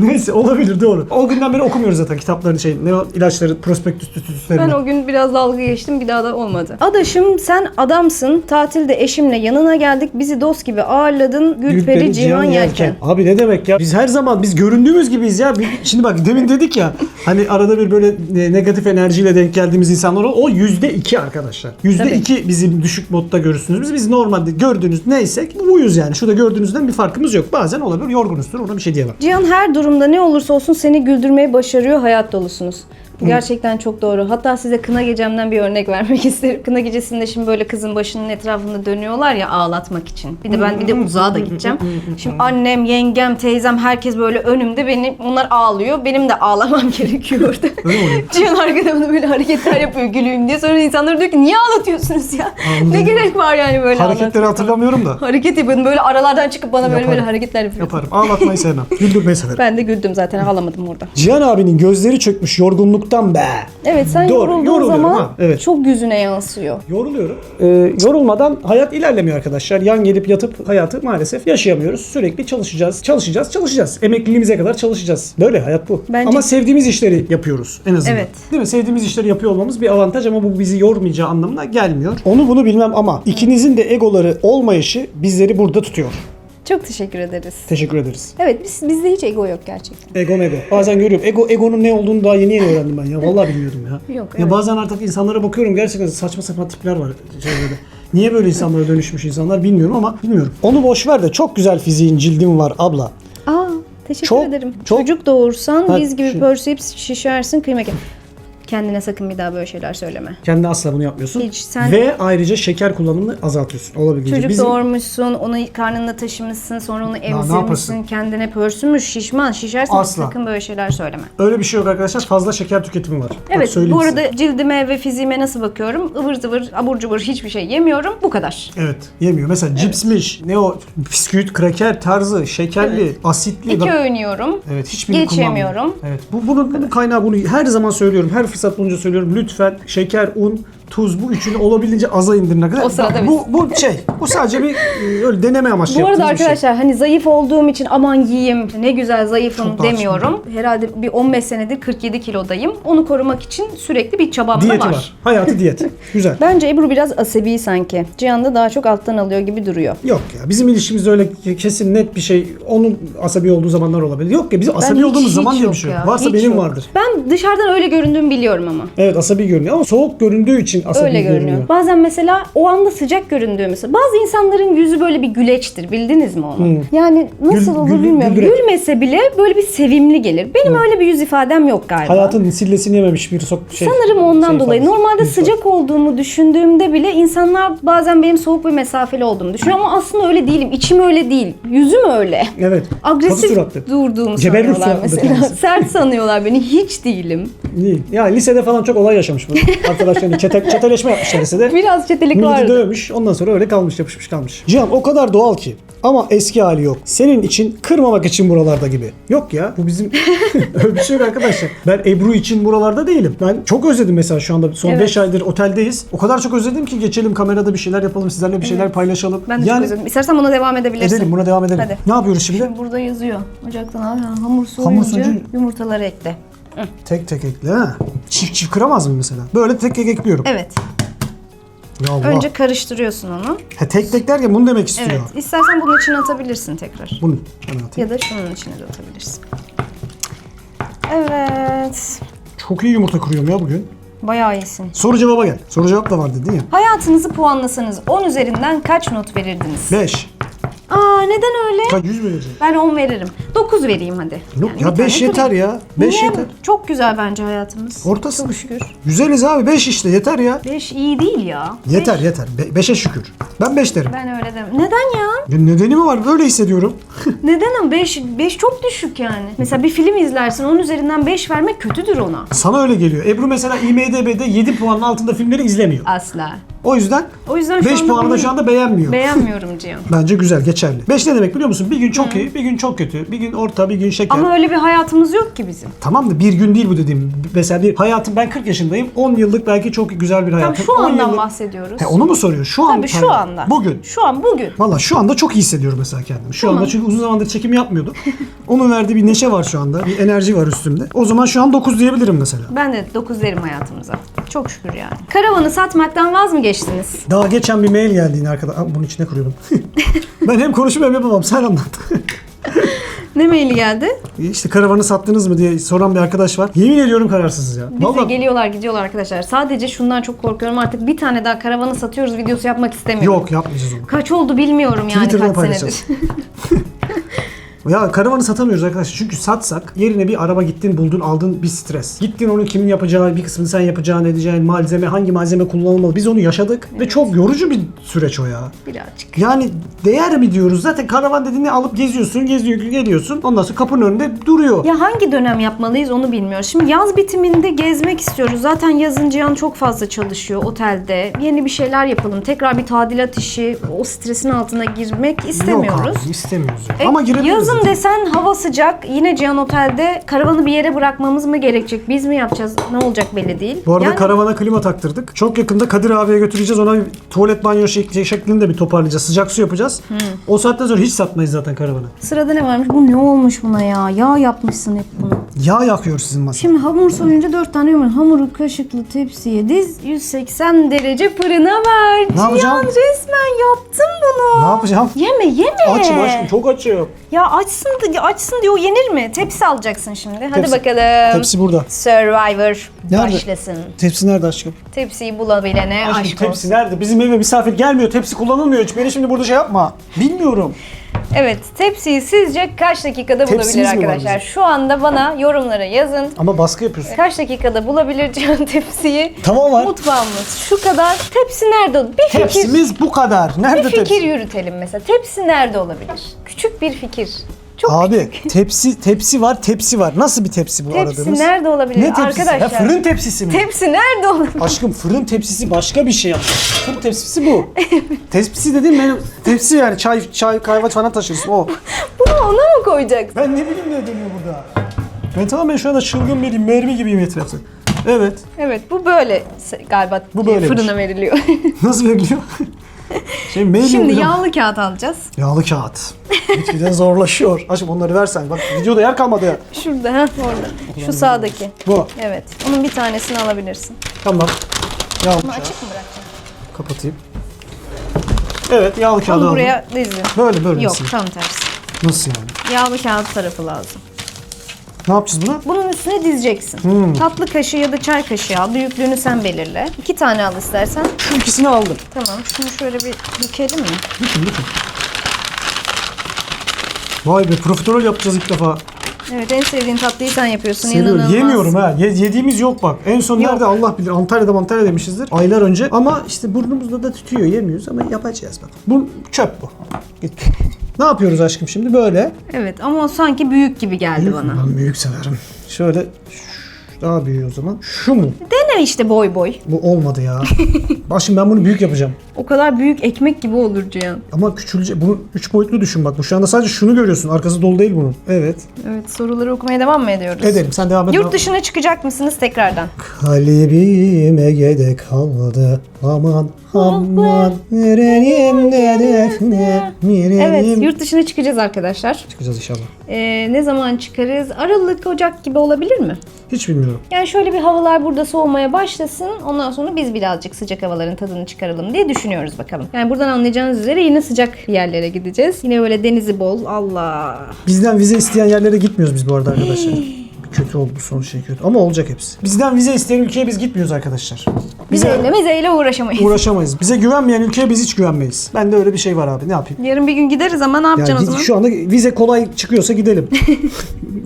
Neyse olabilir doğru. O günden beri okumuyoruz zaten kitapların ne o ilaçları prospektüslerini. Ben o gün biraz dalga geçtim, bir daha da olmadı. Adaşım sen adamsın. Tatilde eşimle yanına geldik. Bizi dost gibi ağırladın. Gülperi Cihan Yelken. Abi ne demek ya? Biz her zaman biz göründüğümüz gibiyiz ya. Şimdi bak demin dedik ya hani arada bir böyle negatif enerjiyle denk geldiğimiz insanlar o %2 arkadaşlar. %2 bizim düşük modda görürsünüz. Biz normalde gördüğünüz neysek buyuz yani. Şurada gördüğünüzden bir farkımız yok. Bazen olabilir yorgunuzdur ona bir şey diyemem. Cihan her durumda ne olursa olsun seni güldürmeyi başarıyor, hayat dolusunuz. Bu gerçekten çok doğru. Hatta size kına gecemden bir örnek vermek isterim. Kına gecesinde şimdi böyle kızın başının etrafında dönüyorlar ya ağlatmak için. Bir de ben bir de uzağa da gideceğim. Şimdi annem, yengem, teyzem herkes böyle önümde, onlar ağlıyor. Benim de ağlamam gerekiyor orada. Öyle mi oluyor? Cihan arkada bana böyle hareketler yapıyor gülüyüm diye. Sonra insanlar diyor ki niye ağlatıyorsunuz ya? Ne gerek var yani böyle Hareketleri ağlatmaya? hatırlamıyorum da. Hareket yapıyordum böyle aralardan çıkıp bana böyle Yaparım. hareketler yapıyor. Yaparım. Ağlatmayı sevmem. Güldürmeyi severim. Ben de güldüm zaten, ağlamadım orada. Cihan abinin gözleri çökmüş yorgunluktan be. Evet, sen Doğru, yorulduğun yoruluyorum zaman ha, evet. çok yüzüne yansıyor. Yoruluyorum. Yorulmadan hayat ilerlemiyor arkadaşlar. Yan gelip yatıp hayatı maalesef yaşayamıyoruz. Sürekli çalışacağız. Emekliliğimize kadar çalışacağız. Böyle hayat bu. Bence- Ama sevdiğimiz işleri yapıyoruz en azından. Evet. Değil mi? Sevdiğimiz işleri yapıyor olmamız bir avantaj ama bu bizi yormayacağı anlamına gelmiyor. Onu bunu bilmem ama ikinizin de egoları olmayışı bizleri burada tutuyor. Çok teşekkür ederiz. Teşekkür ederiz. Evet, bizde hiç ego yok gerçekten. Ego. Bazen görüyorum. Egonun ne olduğunu daha yeni öğrendim ben ya. Vallahi bilmiyordum ya. Yok, Ya evet. bazen artık insanlara bakıyorum gerçekten saçma sapan tipler var çevrede. Niye böyle insanlara dönüşmüş insanlar bilmiyorum ama bilmiyorum. Onu boş ver de çok güzel fiziğin cildin var abla. Aa, teşekkür Çok- ederim. çok- Çocuk doğursan Ha, biz gibi şey- pörsüyüp şişersin kıymak. Kendine sakın bir daha böyle şeyler söyleme. Kendi asla bunu yapmıyorsun. Hiç, sen- Ve ayrıca şeker kullanımını azaltıyorsun. Olabildiğince. Çocuk Bizim- doğurmuşsun, onu karnında taşımışsın, sonra onu yaparsın? emzirmişsin, kendine pörsümüş, şişersin. Asla. Sakın böyle şeyler söyleme. Öyle bir şey yok arkadaşlar. Fazla şeker tüketimi var. Bak Evet, söyleyeyim bu size. arada cildime ve fiziğime nasıl bakıyorum? Ivır zıvır, abur cubur hiçbir şey yemiyorum. Bu kadar. Evet, yemiyor. Mesela cipsmiş, ne o bisküvit, kraker tarzı, şekerli, asitli. 2 Bak- öğün yiyorum. Evet, hiçbirini Geç kullanmıyorum. yemiyorum. Evet. Bunun kaynağı bunu her zaman söylüyorum. Her fırsat bulunca söylüyorum. Lütfen şeker, un, tuz bu üçünü olabildiğince aza indirin arkadaşlar. O sırada Bak, bu sadece bir öyle deneme amaçlı Bu arada yaptığımız bir şey. arkadaşlar hani zayıf olduğum için aman yiyeyim ne güzel zayıfım Çok demiyorum. Herhalde bir 15 senedir 47 kilodayım. Onu korumak için sürekli bir çabam da Diyeti var. var. Hayatı diyet. Güzel. Bence Ebru biraz asabi sanki. Cihan da daha çok alttan alıyor gibi duruyor. Yok ya bizim ilişkimizde öyle kesin net bir şey. Onun asabi olduğu zamanlar olabilir. Yok ya bizim asabi hiç- olduğumuz zaman hiç diye bir yok şey yok. ya, Varsa hiç benim yok. vardır. Ben dışarıdan öyle göründüğümü biliyorum ama. Evet asabi görünüyor ama soğuk göründüğü için asabi Öyle görünüyor. Bazen mesela o anda sıcak göründüğümüz. Bazı insanların yüzü böyle bir güleçtir. Bildiniz mi onu? Yani nasıl olur bilmiyorum. güldürek. Gülmese bile böyle bir sevimli gelir. Benim öyle bir yüz ifadem yok galiba. Hayatın sillesini yememiş bir şey. Sanırım ondan şey dolayı. ifadesi. Normalde Yüz ifadesi. sıcak olduğumu düşündüğümde bile insanlar bazen benim soğuk ve mesafeli olduğumu düşünüyor ama aslında öyle değilim. İçim öyle değil. Yüzüm öyle. Evet. Katı Agresif suratlı. durduğumu Ceberrut sanıyorlar suratlı mesela. kendisi. Sert sanıyorlar beni. Hiç değilim. İyi. Ya lisede falan çok olay yaşamış bu. Arkadaşlarını çeteleşme yapmışlar lisede. Biraz çetelik Milleti vardı. dövmüş. Ondan sonra öyle kalmış, yapışmış kalmış. Cihan o kadar doğal ki. Ama eski hali yok. Senin için kırmamak için buralarda gibi. Yok ya. Bu bizim öyle bir şey yok arkadaşlar. Ben Ebru için buralarda değilim. Ben çok özledim mesela şu anda. Son 5 aydır oteldeyiz. O kadar çok özledim ki geçelim kamerada bir şeyler yapalım. Sizlerle bir şeyler paylaşalım. Ben de çok özledim. İstersen buna devam edebilirsin. Edelim, buna devam edelim. Hadi. Ne yapıyoruz şimdi? Burada yazıyor. Ocaktan al. Hamur Hamur soğuyunca soğuyunca- yumurtaları ekle. Tek tek ekle ha. Çift çift kıramaz mı mesela? Böyle tek tek ekliyorum. Evet. Ya Allah. Önce karıştırıyorsun onu. Ha, tek tek derken bunu demek istiyor. Evet. İstersen bunun içine atabilirsin tekrar. Bunu hemen atayım. Ya da şunun içine de atabilirsin. Evet. Çok iyi yumurta kırıyorum ya bugün. Bayağı iyisin. Soru cevaba gel. Soru cevap da var dedin ya. Hayatınızı puanlasanız 10 üzerinden kaç not verirdiniz? 5. Aa, neden öyle? Kaç 100 mü vereceğim? Ben 10 veririm. 9 vereyim hadi. Yok Yani ya bir tane 5 yeter kırayım. ya. 5 Niye? yeter. Çok güzel bence hayatımız. Ortası. Çok şükür. Güzeliz abi 5 işte yeter ya. 5 iyi değil ya. Yeter yeter. 5'e şükür. Ben 5 derim. Ben öyle demem. Neden ya? Ya nedeni mi var? Böyle hissediyorum. Neden ama 5 çok düşük yani. Mesela bir film izlersin 10 üzerinden 5 vermek kötüdür ona. Sana öyle geliyor. Ebru mesela IMDb'de 7 puanın altında filmleri izlemiyor. Asla. O yüzden O yüzden şu 5 anda puanı da bunu şu anda beğenmiyor. beğenmiyorum Cihan. Bence güzel, geçerli. 5 ne demek biliyor musun? Bir gün çok iyi, bir gün çok kötü, bir gün orta, bir gün şeker. Ama öyle bir hayatımız yok ki bizim. Tamam da bir gün değil bu dediğim. Mesela bir hayatım, ben 40 yaşındayım. 10 yıllık belki çok güzel bir Tam hayatım. şu 10 andan yıllık- bahsediyoruz. He, onu mu soruyor? Şu an. Tabii şu anda. Bugün. Şu an bugün. Valla şu anda çok iyi hissediyorum mesela kendimi. Şu Tamam. anda çünkü uzun zamandır çekim yapmıyordum. Onun verdiği bir neşe var şu anda. Bir enerji var üstümde. O zaman şu an 9 diyebilirim mesela. Ben de 9 derim hayatımıza. Çok şükür yani. Karavanı satmaktan vaz mı geçtiniz? Daha geçen bir mail geldi yine arkada. Aa, bunun içine kuruyordum. Ben hem konuşup hem yapamam. Sen anlat. Ne maili geldi? İşte karavanı sattınız mı diye soran bir arkadaş var. Yemin ediyorum kararsızız ya. Bize Vallahi geliyorlar gidiyorlar arkadaşlar. Sadece şundan çok korkuyorum. Artık bir tane daha karavanı satıyoruz videosu yapmak istemiyorum. yok yapmayacağız onu. Kaç oldu bilmiyorum yani Twitter'da kaç paylaşacağız. senedir. Ya karavanı satamıyoruz arkadaşlar. Çünkü satsak yerine bir araba gittin buldun aldın bir stres. Gittin onu kimin yapacağı, bir kısmını sen yapacağın, edeceğin malzeme, hangi malzeme kullanılmalı. Biz onu yaşadık ve çok yorucu bir süreç o ya. Birazcık. Yani değer mi diyoruz? Zaten karavan dediğini alıp geziyorsun, geliyorsun. Ondan sonra kapının önünde duruyor. Ya hangi dönem yapmalıyız onu bilmiyoruz. Şimdi yaz bitiminde gezmek istiyoruz. Zaten yazın Cihan çok fazla çalışıyor otelde. Yeni bir şeyler yapalım. Tekrar bir tadilat işi, o stresin altına girmek istemiyoruz. Yok abi, istemiyoruz. Ama girebiliriz. Yazın desen hava sıcak. Yine Cihan Otel'de karavanı bir yere bırakmamız mı gerekecek? Biz mi yapacağız? Ne olacak belli değil. Bu arada Yani karavana klima taktırdık. Çok yakında Kadir abiye götüreceğiz. Ona bir tuvalet banyo şeklinde bir toparlayacağız. Sıcak su yapacağız. O saatten sonra hiç satmayız zaten karavanı. sırada ne varmış? Bu ne olmuş buna ya? Yağ yapmışsın hep bunu. Yağ yakıyor sizin masa. Şimdi hamur soyunca 4 tane yumurta. Hamuru kaşıklı tepsiye diz. 180 derece fırına ver. Ne yapacağım? Cihan resmen yaptın bunu. Ne yapacağım? Yeme. Açım aşkım, çok açım. Ya açsın diyor yenir mi? Tepsi alacaksın şimdi. Hadi Tepsi. bakalım. Tepsi burada. Survivor Nerede? başlasın. Tepsi nerede aşkım? Tepsiyi bulabilene Aşkım aşk tepsi olsun. nerede? Bizim eve misafir gelmiyor. Tepsi kullanılmıyor hiç. Beni şimdi burada şey yapma. Bilmiyorum. Evet, tepsiyi sizce kaç dakikada Tepsimiz bulabilir mi var arkadaşlar? bizim? Şu anda bana yorumlara yazın. Ama baskı yapıyorsun. Kaç dakikada bulabilir Cihan tepsiyi? Tamam var. Mutfağımız şu kadar. Tepsi nerede? Bir fikir. Tepsimiz bu kadar. Nerede Bir fikir tepsi? yürütelim mesela. Tepsi nerede olabilir? Küçük bir fikir. Çok Abi tepsi var. Nasıl bir tepsi bu Tepsi aradığımız? nerede olabilir Ne tepsisi? arkadaşlar? Ha, fırın tepsisi mi? Tepsi nerede olabilir? Aşkım fırın tepsisi başka bir şey yapacak. Fırın tepsisi bu. Tepsisi dediğim benim tepsi yani çay kahve falan taşırsın o. Bunu ona mı koyacaksın? Ben ne bileyim ne dönüyor burada. Ben tamamen şu anda çılgın biriyim, mermi gibiyim etrafta. Evet. Evet bu böyle galiba Bu böyleymiş. fırına veriliyor. Nasıl veriliyor? Mail Şimdi yolluyorum. yağlı kağıt alacağız. Yağlı kağıt. Gitgide zorlaşıyor. Aşkım onları versen. Bak videoda yer kalmadı ya. Şurada orada. Şu sağdaki. Bu. Evet. Onun bir tanesini alabilirsin. Tamam. Yağlı Bunu kağıt. açık mı bırakacağım? Kapatayım. Evet yağlı kağıdı Onu aldım. buraya dizin. Böyle Yok nasıl? tam tersi. Nasıl yani? Yağlı kağıt tarafı lazım. Ne yapacağız buna? Bunun üstüne dizeceksin. Tatlı kaşığı ya da çay kaşığı al. Büyüklüğünü sen belirle. 2 tane al istersen. Şu ikisini aldım. Tamam. Şunu şöyle bir bükelim mi? Lütfen. Vay be profiterol yapacağız ilk defa. Evet en sevdiğin tatlıyı sen yapıyorsun. Seviyorum. İnanılmaz. Yemiyorum ha. Yediğimiz yok bak. En son nerede Allah bilir. Antalya'da demişizdir. Aylar önce. Ama işte burnumuzda da tütüyor. Yemiyoruz ama yapacağız bak. Bu çöp bu. Gitti. Ne yapıyoruz aşkım şimdi? Böyle. Evet ama o sanki büyük gibi geldi bana. Ben büyük severim. Şöyle daha büyüğü o zaman. Şu mu? Dene Yine işte boy boy. Bu olmadı ya. Bak şimdi ben bunu büyük yapacağım. O kadar büyük ekmek gibi olur Cihan. Ama küçülecek. Bunu 3 boyutlu düşün bak. Bu şu anda sadece şunu görüyorsun. Arkası dolu değil bunun. Evet. Evet, soruları okumaya devam mı ediyoruz? Edelim. Sen devam et. Yurt dışına çıkacak mısınız tekrardan? Kalbim Ege'de kaldı. Aman aman. Nerelimde defne. Evet, yurt dışına çıkacağız arkadaşlar. Çıkacağız inşallah. Ne zaman çıkarız? Aralık, Ocak gibi olabilir mi? Hiç bilmiyorum. Yani şöyle bir havalar burada soğumaya başlasın. Ondan sonra biz birazcık sıcak havaların tadını çıkaralım diye düşünüyoruz bakalım. Yani buradan anlayacağınız üzere yine sıcak yerlere gideceğiz. Yine böyle denizi bol. Allah. Bizden vize isteyen yerlere gitmiyoruz biz bu arada arkadaşlar. Kötü oldu bu son şey kötü. Ama olacak hepsi. Bizden vize isteyen ülkeye biz gitmiyoruz arkadaşlar. Vizeyle uğraşamayız. Uğraşamayız. Bize güvenmeyen ülkeye biz hiç güvenmeyiz. Bende öyle bir şey var abi. Ne yapayım? Yarın bir gün gideriz ama ne yapacaksın o zaman? Şu anda vize kolay çıkıyorsa gidelim.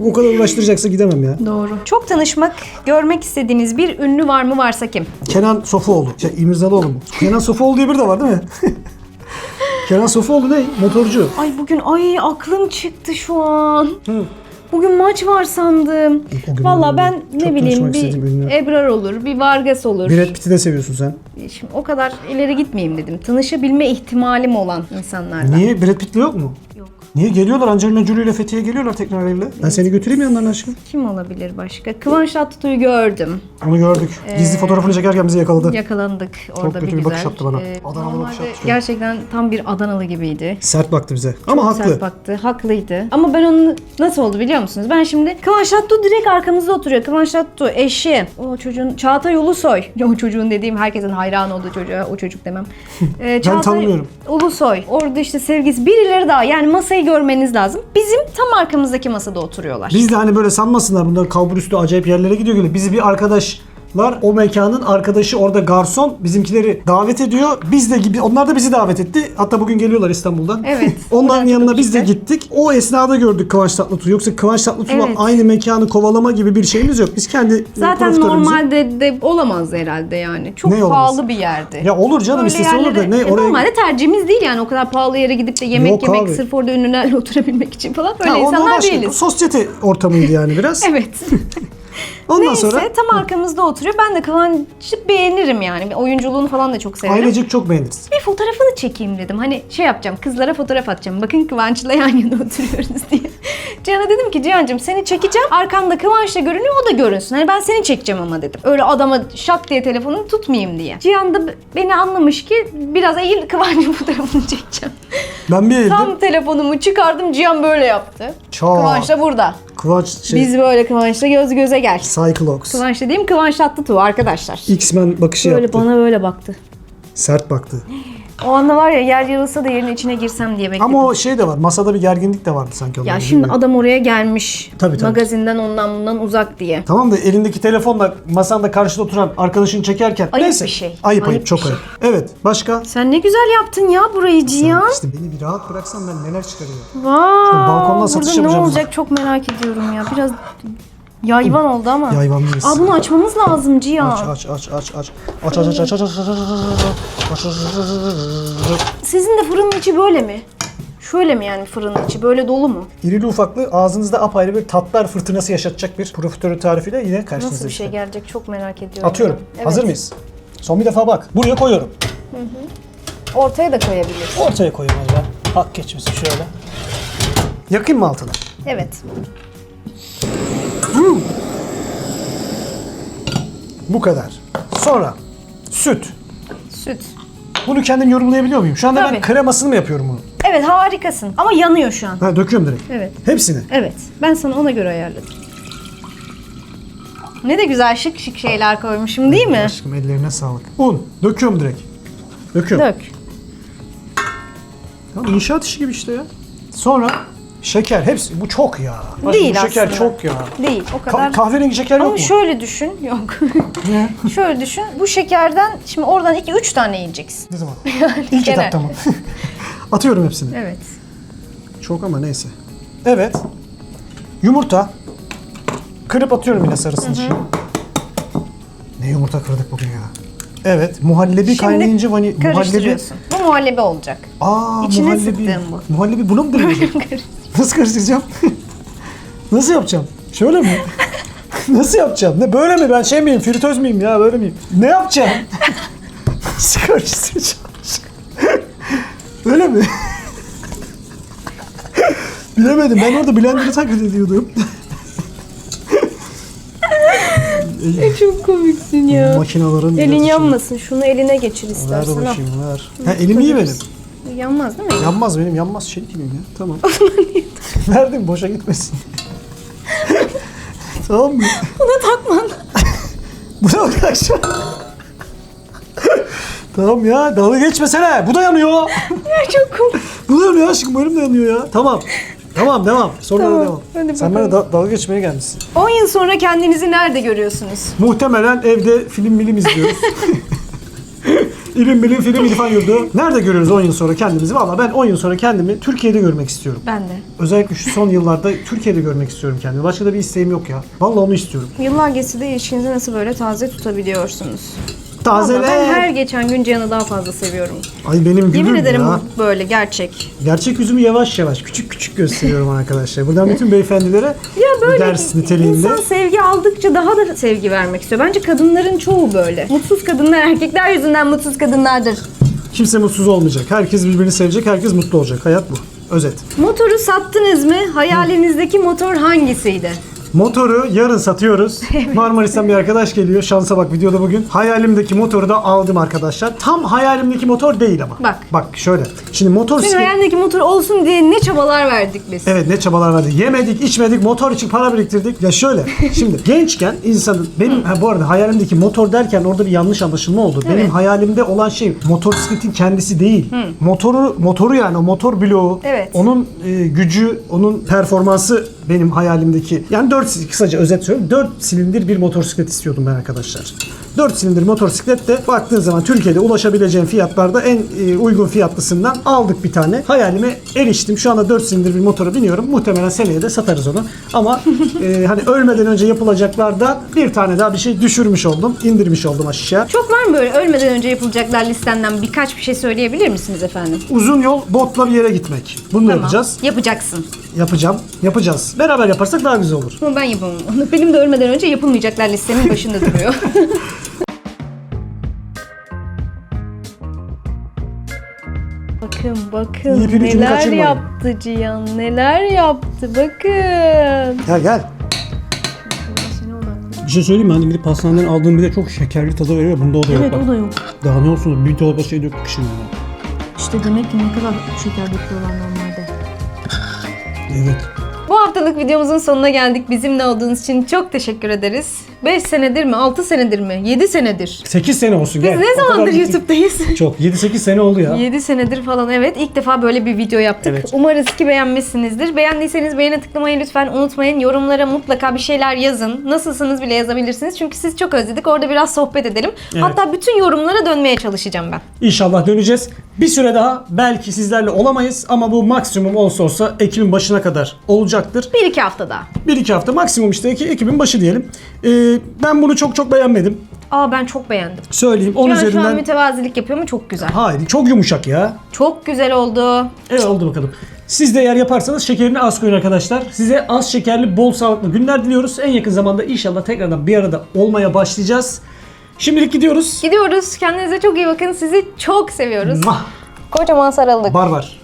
O kadar uğraştıracaksa gidemem ya. Doğru. Çok tanışmak, görmek istediğiniz bir ünlü var mı, varsa kim? Kenan Sofuoğlu. İmirzalıoğlu mu? Kenan Sofuoğlu diye biri de var değil mi? Kenan Sofuoğlu ne? Motorcu. Ay aklım çıktı şu an. Hı. Bugün maç var sandım. O gün Valla oldu. ben Çok ne bileyim tanışmak istediğim bir ünlü. Ebrar olur, bir Vargas olur. Brad Pitt'i de seviyorsun sen. Şimdi o kadar ileri gitmeyeyim dedim. Tanışabilme ihtimalim olan insanlardan. Niye? Brad Pitt'li yok mu? Yok. Niye geliyorlar? Angelina Jolie ile Fethiye'ye geliyorlar tekrar evle. Ben seni götüreyim yanlarına aşkım. Kim olabilir başka? Kıvanç Tatlıtuğ'u gördüm. Onu gördük. Gizli fotoğrafını çekerken bizi yakaladı. Yakalandık orada kötü bir bakış attı bana. Adanalı Normalde bakış attı. gerçekten tam bir Adanalı gibiydi. Sert baktı bize. Ama Çok haklı. sert baktı. Haklıydı. Ama ben onu nasıl oldu biliyor musunuz? Ben şimdi Kıvanç Tatlıtuğ direkt arkamızda oturuyor. Kıvanç Tatlıtuğ eşi. O çocuğun Çağatay Ulusoy. O çocuğun dediğim herkesin hayran olduğu çocuğa. O çocuk demem. Çağatay tanımıyorum. Ulusoy. Orada işte sevgisi. Birileri daha. Yani masayı görmeniz lazım. Bizim tam arkamızdaki masada oturuyorlar. Biz de hani böyle sanmasınlar bunlar kalbur üstü acayip yerlere gidiyor gibi. Bizi bir arkadaşlar o mekanın arkadaşı orada garson bizimkileri davet ediyor. Biz de gibi onlar da bizi davet etti. Hatta bugün geliyorlar İstanbul'dan. Evet. Onların Oradan yanına çıkıp biz de işte. gittik. O esnada gördük Kıvanç Tatlıtuğ'u. Yoksa Kıvanç Tatlıtuğ'la Evet. aynı mekanı kovalama gibi bir şeyimiz yok. Biz kendi Zaten profiterimizi- normalde de olamaz herhalde yani. Çok Ne olamaz? pahalı bir yerdi. Ya olur canım Öyle istese olur da yerlere- ne oraya... Normalde tercihimiz değil yani o kadar pahalı yere gidip de yemek Yok yemek abi. sırf orada ünlülerle oturabilmek için falan öyle Ha, o insanlar başka. değiliz. Sosyete ortamıydı yani biraz. Evet. Ondan Neyse sonra tam arkamızda oturuyor. Ben de Kıvanç'ı beğenirim yani. Oyunculuğunu falan da çok severim. ailecek çok beğeniriz. Bir fotoğrafını çekeyim dedim. Hani şey yapacağım, kızlara fotoğraf atacağım. Bakın Kıvanç'la yan yana oturuyoruz diye. Cihan'a dedim ki Cihan'cığım seni çekeceğim. Arkanda Kıvanç'la görünüyor, o da görünsün. Hani ben seni çekeceğim ama dedim. Öyle adama şak diye telefonunu tutmayayım diye. Cihan da beni anlamış ki biraz eğil Kıvanç'ın fotoğrafını çekeceğim. Ben bir eğildim. Tam telefonumu çıkardım, Cihan böyle yaptı. Çağ. Kıvanç da burada. Kıvanç şey... Biz böyle Kıvanç'la göz göze gel. Cyclops. Kıvanç dediğim Kıvanç Tatlıtuğ arkadaşlar. X-Men bakışı Böyle yaptı. bana böyle baktı. Sert baktı. O anda var ya yer yarılsa da yerin içine girsem diye bekledim. Ama o şey de var. Masada bir gerginlik de vardı sanki. Ya onların şimdi gibi. adam oraya gelmiş. Tabii. Magazinden ondan bundan uzak diye. Tamam da elindeki telefonla masanda karşıda oturan arkadaşını çekerken. Ayıp Neyse. bir şey. Ayıp Ayıp çok bir şey. ayıp. Evet başka? Sen ne güzel yaptın ya burayı Cihan. İşte beni bir rahat bıraksan ben neler çıkarıyorum. Vay. balkondan satış Burada ne yapacağım olacak çok merak ediyorum ya. Biraz yayvan oldu ama. Yayvanlıyız. Aa bunu açmamız lazım Cihan. Aç. Sizin de fırının içi böyle mi? Şöyle mi yani fırının içi? Böyle dolu mu? İrili ufaklı ağzınızda apayrı bir tatlar fırtınası yaşatacak bir profiterol tarifiyle yine karşınızda. Nasıl bir şey işte. gelecek çok merak ediyorum. Atıyorum. Evet. Hazır mıyız? Son bir defa bak. Buraya koyuyorum. Ortaya da koyabilirsin. Ortaya koyuyorum ben. Hak geçmesin şöyle. Yakayım mı altına? Evet. Bu kadar. Sonra süt. Süt. Bunu kendim yorumlayabiliyor muyum? Şu anda ben Tabii. kremasını mı yapıyorum bunu? Evet harikasın. Ama yanıyor şu an. Ha döküyorum direkt. Evet. Hepsini. Evet. Ben sana ona göre ayarladım. Ne de güzel şık şık şeyler koymuşum değil mi? Aşkım ellerine sağlık. Un. Döküyorum direkt. Döküyorum. Dök. Tamam, inşaat işi gibi işte ya. Sonra şeker. Hepsi. Bu çok ya. Aşkım, Değil bu şeker aslında. çok ya. Değil o kadar. Kahverengi şeker yok Ama mu? şöyle düşün. Yok. Ne? Şöyle düşün. Bu şekerden şimdi oradan 2-3 tane yiyeceksin. Ne zaman? İlk Genel. etapta mı? Atıyorum hepsini. Evet. Çok ama neyse. Evet. Yumurta. Kırıp atıyorum yine sarısını içine. Ne yumurta kırdık bugün ya. Evet. Muhallebi kaynayınca muhallebi. Karıştırıyorsun. Bu muhallebi olacak. Aa, İçine muhallebi. sıktığım bu. Muhallebi buna mı dönüyor? Nasıl karıştıracağım? Nasıl yapacağım? Şöyle mi? Nasıl yapacağım? Ne böyle mi? Ben şey miyim? Fritöz müyüm ya? Böyle miyim? Ne yapacağım? Sigara isteyeceğim. Öyle mi? Bilemedim. Ben orada blender'ı taklit ediyordum. Çok komiksin ya. Makinaların... Elin yanmasın. Şunu eline geçir Ver istersen. al. bakayım ver. Ha, elim iyi benim. Yanmaz değil mi? Yanmaz benim. Yanmaz şey değilim ya. Tamam. Verdim boşa gitmesin. Tamam mı? Buna takma. Buna bak akşam. Tamam ya dalga geçmesene. Bu da yanıyor. Ya çok komik. Bu da yanıyor aşkım. Benim de yanıyor ya. Tamam. Tamam devam. Sonra Tamam, devam. hadi Sen bana dalga geçmeye gelmişsin. 10 yıl sonra kendinizi nerede görüyorsunuz? Muhtemelen evde film izliyoruz. İlim bilim film İrfan Yurdu. Nerede görüyoruz 10 yıl sonra kendimizi? Valla ben 10 yıl sonra kendimi Türkiye'de görmek istiyorum. Ben de. Özellikle şu son yıllarda Türkiye'de görmek istiyorum kendimi. Başka da bir isteğim yok ya. Valla onu istiyorum. Yıllar geçse de ilişkinizi nasıl böyle taze tutabiliyorsunuz? Tazele. Vallahi ben her geçen gün Cihan'ı daha fazla seviyorum. Ay benim gülüm Yemin ederim ya. bu böyle gerçek. Gerçek yüzümü yavaş yavaş, küçük küçük gösteriyorum arkadaşlar. Buradan bütün beyefendilere Ya böyle ders niteliğinde. insan sevgi aldıkça daha da sevgi vermek istiyor. Bence kadınların çoğu böyle. Mutsuz kadınlar erkekler yüzünden mutsuz kadınlardır. Kimse mutsuz olmayacak. Herkes birbirini sevecek, herkes mutlu olacak. Hayat bu. Özet. Motoru sattınız mı? Hayalinizdeki motor hangisiydi? Motoru yarın satıyoruz. Marmaris'ten bir arkadaş geliyor. Şansa bak videoda bugün. Hayalimdeki motoru da aldım arkadaşlar. Tam hayalimdeki motor değil ama. Bak. Bak şöyle. Şimdi motor Senin hayalindeki motor olsun diye ne çabalar verdik biz. Evet ne çabalar vardı. Yemedik, içmedik, motor için para biriktirdik. Ya şöyle, şimdi gençken insanın, benim bu arada hayalimdeki motor derken orada bir yanlış anlaşılma oldu. Evet. Benim hayalimde olan şey motosikletin kendisi değil. Motoru yani o motor bloğu, Evet. onun gücü, onun performansı benim hayalimdeki. Yani kısaca özet söyleyeyim. 4 silindir bir motosiklet istiyordum ben arkadaşlar. 4 silindir motosiklet de baktığın zaman Türkiye'de ulaşabileceğin fiyatlarda en uygun fiyatlısından aldık bir tane. Hayalime eriştim. Şu anda 4 silindir bir motora biniyorum. Muhtemelen seneye de satarız onu. Ama hani ölmeden önce yapılacaklardan bir tane daha bir şey düşürmüş oldum. İndirmiş oldum aşağı. Çok var mı böyle ölmeden önce yapılacaklar listenden birkaç bir şey söyleyebilir misiniz efendim? Uzun yol botla bir yere gitmek. Bunu yapacağız. Yapacaksın. Yapacağız. Beraber yaparsak daha güzel olur. Ama ben yapamam onu. Benim de ölmeden önce yapılmayacaklar listemin başında duruyor. Bakın İpin ucunu neler kaçırmayın. yaptı Cihan, neler yaptı bakın. Gel. Bir şey söyleyeyim mi? Hani bir pastaneden aldığım bir de çok şekerli tadı veriyor. Bunda o da yok. Evet bak. o da yok. Daha ne olsun? Bir dolaba şey döktük şimdi. İşte demek ki ne kadar şeker döküyorlar normalde. Evet. Bu haftalık videomuzun sonuna geldik. Bizimle olduğunuz için çok teşekkür ederiz. 5 senedir mi, 6 senedir mi, 7 senedir. 8 sene olsun Biz gel. ne O kadar zamandır gittik. YouTube'dayız? Çok. 7-8 sene oldu ya. 7 senedir falan evet. İlk defa böyle bir video yaptık. Evet. Umarız ki beğenmişsinizdir. Beğendiyseniz beğene tıklamayı lütfen unutmayın. Yorumlara mutlaka bir şeyler yazın. Nasılsınız bile yazabilirsiniz. Çünkü siz çok özledik. Orada biraz sohbet edelim. Evet. Hatta bütün yorumlara dönmeye çalışacağım ben. İnşallah döneceğiz. Bir süre daha belki sizlerle olamayız ama bu maksimum olsa Ekim'in başına kadar olacaktır. 1-2 hafta daha. 1-2 hafta maksimum işte Ekim'in başı diyelim. Ben bunu çok beğenmedim. Aa ben çok beğendim. Söyleyeyim. 10 Şu an üzerinden... mütevazilik yapıyor mu? Çok güzel. Hayır çok yumuşak ya. Çok güzel oldu. Evet oldu bakalım. Siz de eğer yaparsanız şekerini az koyun arkadaşlar. Size az şekerli, bol sağlıklı günler diliyoruz. En yakın zamanda inşallah tekrardan bir arada olmaya başlayacağız. Şimdilik gidiyoruz. Gidiyoruz. Kendinize çok iyi bakın. Sizi çok seviyoruz. Mah! Kocaman sarıldık. Barbar.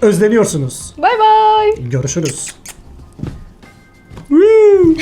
Özleniyorsunuz. Bay bay. Görüşürüz. Woo!